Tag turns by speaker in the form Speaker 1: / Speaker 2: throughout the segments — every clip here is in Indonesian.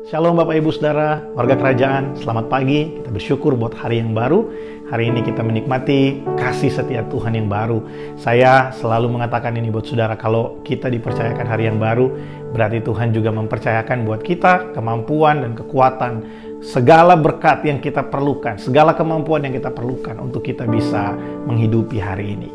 Speaker 1: Shalom Bapak Ibu Saudara, warga kerajaan, selamat pagi. Kita bersyukur buat hari yang baru. Hari ini kita menikmati kasih setia Tuhan yang baru. Saya selalu mengatakan ini buat saudara, kalau kita dipercayakan hari yang baru, berarti Tuhan juga mempercayakan buat kita kemampuan dan kekuatan, segala berkat yang kita perlukan, segala kemampuan yang kita perlukan untuk kita bisa menghidupi hari ini.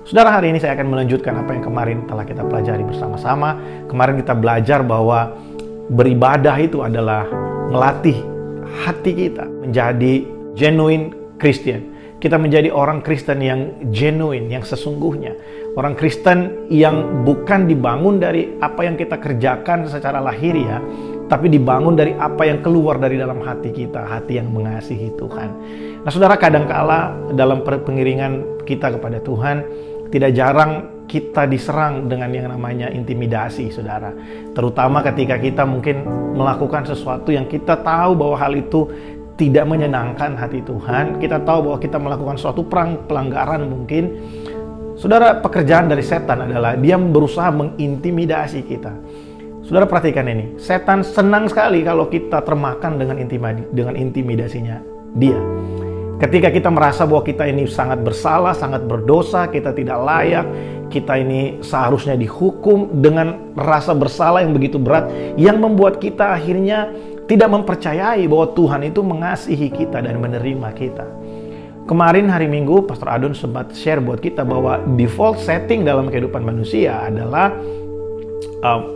Speaker 1: Saudara, hari ini saya akan melanjutkan apa yang kemarin telah kita pelajari bersama-sama. Kemarin kita belajar bahwa beribadah itu adalah melatih hati kita menjadi genuine Christian. Kita menjadi orang Kristen yang genuine, yang sesungguhnya. Orang Kristen yang bukan dibangun dari apa yang kita kerjakan secara lahiriah, tapi dibangun dari apa yang keluar dari dalam hati kita, hati yang mengasihi Tuhan. Nah saudara, kadangkala dalam pengiringan kita kepada Tuhan, tidak jarang kita diserang dengan yang namanya intimidasi, saudara. Terutama ketika kita mungkin melakukan sesuatu yang kita tahu bahwa hal itu tidak menyenangkan hati Tuhan. Kita tahu bahwa kita melakukan suatu pelanggaran mungkin. Saudara, pekerjaan dari setan adalah dia berusaha mengintimidasi kita. Saudara perhatikan ini, setan senang sekali kalau kita termakan dengan intimidasinya dia. Ketika kita merasa bahwa kita ini sangat bersalah, sangat berdosa, kita tidak layak, kita ini seharusnya dihukum dengan rasa bersalah yang begitu berat, yang membuat kita akhirnya tidak mempercayai bahwa Tuhan itu mengasihi kita dan menerima kita. Kemarin hari Minggu, Pastor Adon sempat share buat kita bahwa default setting dalam kehidupan manusia adalah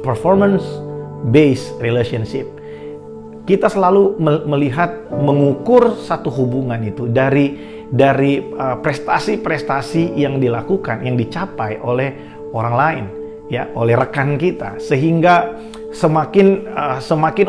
Speaker 1: performance-based relationship. Kita selalu melihat, mengukur satu hubungan itu dari prestasi-prestasi yang dilakukan, yang dicapai oleh orang lain, ya, oleh rekan kita, sehingga semakin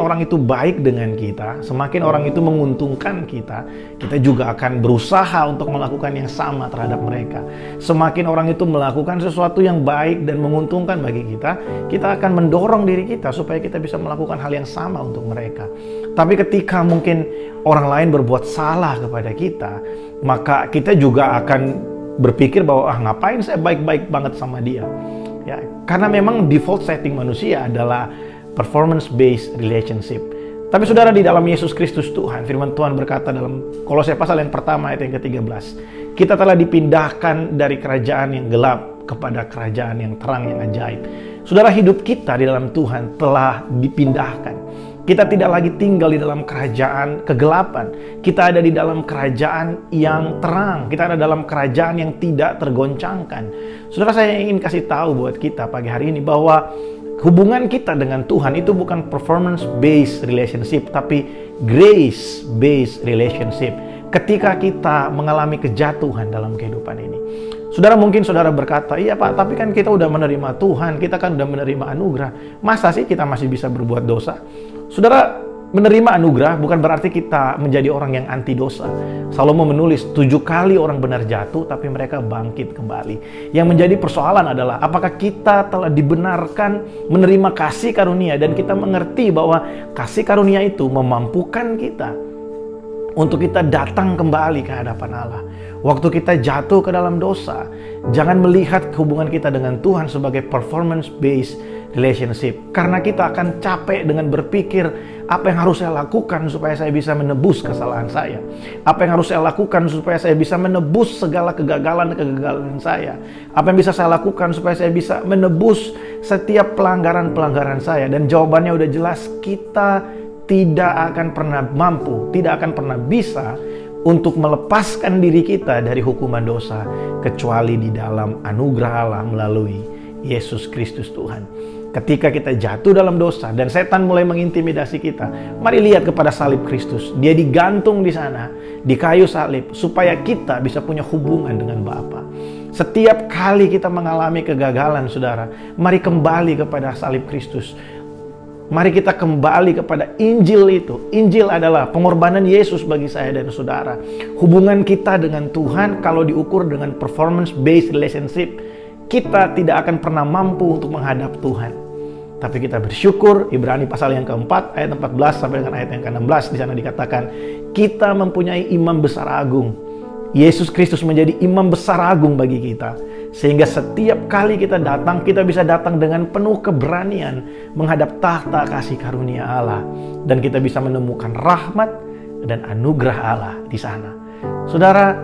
Speaker 1: orang itu baik dengan kita, semakin orang itu menguntungkan kita, kita juga akan berusaha untuk melakukan yang sama terhadap mereka. Semakin orang itu melakukan sesuatu yang baik dan menguntungkan bagi kita, kita akan mendorong diri kita supaya kita bisa melakukan hal yang sama untuk mereka. Tapi ketika mungkin orang lain berbuat salah kepada kita, maka kita juga akan berpikir bahwa ngapain saya baik-baik banget sama dia. Ya, karena memang default setting manusia adalah performance-based relationship. Tapi saudara, di dalam Yesus Kristus Tuhan, firman Tuhan berkata dalam Kolose pasal yang pertama ayat yang ke-13, kita telah dipindahkan dari kerajaan yang gelap kepada kerajaan yang terang, yang ajaib. Saudara, hidup kita di dalam Tuhan telah dipindahkan. Kita tidak lagi tinggal di dalam kerajaan kegelapan. Kita ada di dalam kerajaan yang terang. Kita ada dalam kerajaan yang tidak tergoncangkan. Saudara, saya ingin kasih tahu buat kita pagi hari ini bahwa hubungan kita dengan Tuhan itu bukan performance-based relationship, tapi grace-based relationship. Ketika kita mengalami kejatuhan dalam kehidupan ini. Saudara, mungkin saudara berkata, iya Pak, tapi kan kita udah menerima Tuhan, kita kan udah menerima anugerah. Masa sih kita masih bisa berbuat dosa? Saudara, menerima anugerah bukan berarti kita menjadi orang yang anti dosa. Salomo menulis, 7 kali orang benar jatuh, tapi mereka bangkit kembali. Yang menjadi persoalan adalah, apakah kita telah dibenarkan menerima kasih karunia, dan kita mengerti bahwa kasih karunia itu memampukan kita untuk kita datang kembali ke hadapan Allah. Waktu kita jatuh ke dalam dosa, jangan melihat hubungan kita dengan Tuhan sebagai performance-based relationship. Karena kita akan capek dengan berpikir, apa yang harus saya lakukan supaya saya bisa menebus kesalahan saya? Apa yang harus saya lakukan supaya saya bisa menebus segala kegagalan saya? Apa yang bisa saya lakukan supaya saya bisa menebus setiap pelanggaran-pelanggaran saya? Dan jawabannya udah jelas, kita tidak akan pernah mampu, tidak akan pernah bisa untuk melepaskan diri kita dari hukuman dosa, kecuali di dalam anugerah Allah melalui Yesus Kristus Tuhan. Ketika kita jatuh dalam dosa dan setan mulai mengintimidasi kita, mari lihat kepada salib Kristus. Dia digantung di sana, di kayu salib, supaya kita bisa punya hubungan dengan Bapa. Setiap kali kita mengalami kegagalan, saudara, mari kembali kepada salib Kristus. Mari kita kembali kepada Injil itu. Injil adalah pengorbanan Yesus bagi saya dan saudara. Hubungan kita dengan Tuhan kalau diukur dengan performance-based relationship, kita tidak akan pernah mampu untuk menghadap Tuhan. Tapi kita bersyukur, Ibrani pasal yang keempat, ayat 14 sampai dengan ayat yang ke-16, di sana dikatakan, kita mempunyai imam besar agung. Yesus Kristus menjadi imam besar agung bagi kita. Sehingga setiap kali kita datang, kita bisa datang dengan penuh keberanian menghadap tahta kasih karunia Allah. Dan kita bisa menemukan rahmat dan anugerah Allah di sana. Saudara,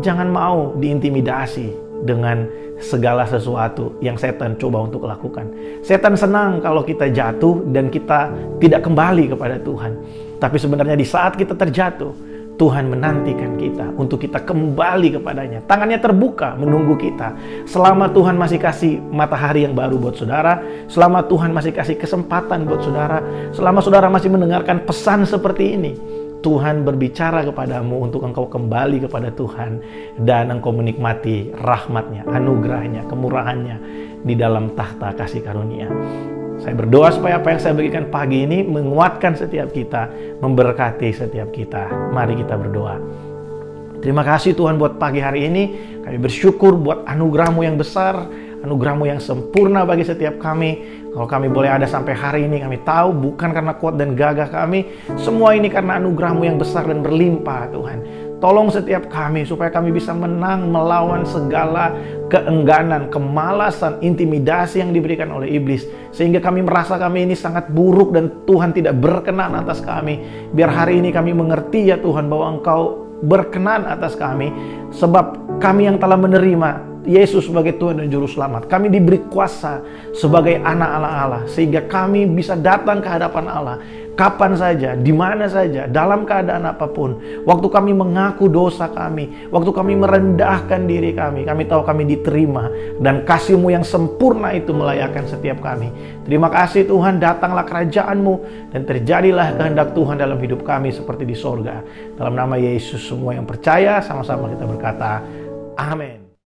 Speaker 1: jangan mau diintimidasi dengan segala sesuatu yang setan coba untuk lakukan. Setan senang kalau kita jatuh dan kita tidak kembali kepada Tuhan. Tapi sebenarnya di saat kita terjatuh, Tuhan menantikan kita untuk kita kembali kepadanya. Tangannya terbuka menunggu kita. Selama Tuhan masih kasih matahari yang baru buat saudara, selama Tuhan masih kasih kesempatan buat saudara, selama saudara masih mendengarkan pesan seperti ini, Tuhan berbicara kepadamu untuk engkau kembali kepada Tuhan dan engkau menikmati rahmat-Nya, anugerah-Nya, kemurahan-Nya di dalam tahta kasih karunia. Saya berdoa supaya apa yang saya berikan pagi ini menguatkan setiap kita, memberkati setiap kita. Mari kita berdoa. Terima kasih Tuhan buat pagi hari ini. Kami bersyukur buat anugerah-Mu yang besar, anugerah-Mu yang sempurna bagi setiap kami. Kalau kami boleh ada sampai hari ini, kami tahu bukan karena kuat dan gagah kami. Semua ini karena anugerah-Mu yang besar dan berlimpah Tuhan. Tolong setiap kami supaya kami bisa menang melawan segala keengganan, kemalasan, intimidasi yang diberikan oleh iblis. Sehingga kami merasa kami ini sangat buruk dan Tuhan tidak berkenan atas kami. Biar hari ini kami mengerti ya Tuhan bahwa Engkau berkenan atas kami. Sebab kami yang telah menerima Yesus sebagai Tuhan dan Juru Selamat, kami diberi kuasa sebagai anak Allah, sehingga kami bisa datang ke hadapan Allah kapan saja, di mana saja, dalam keadaan apapun. Waktu kami mengaku dosa kami, waktu kami merendahkan diri kami tahu kami diterima, dan kasih-Mu yang sempurna itu melayakkan setiap kami. Terima kasih Tuhan, datanglah kerajaan-Mu dan terjadilah kehendak Tuhan dalam hidup kami seperti di sorga. Dalam nama Yesus semua yang percaya sama-sama kita berkata, amin.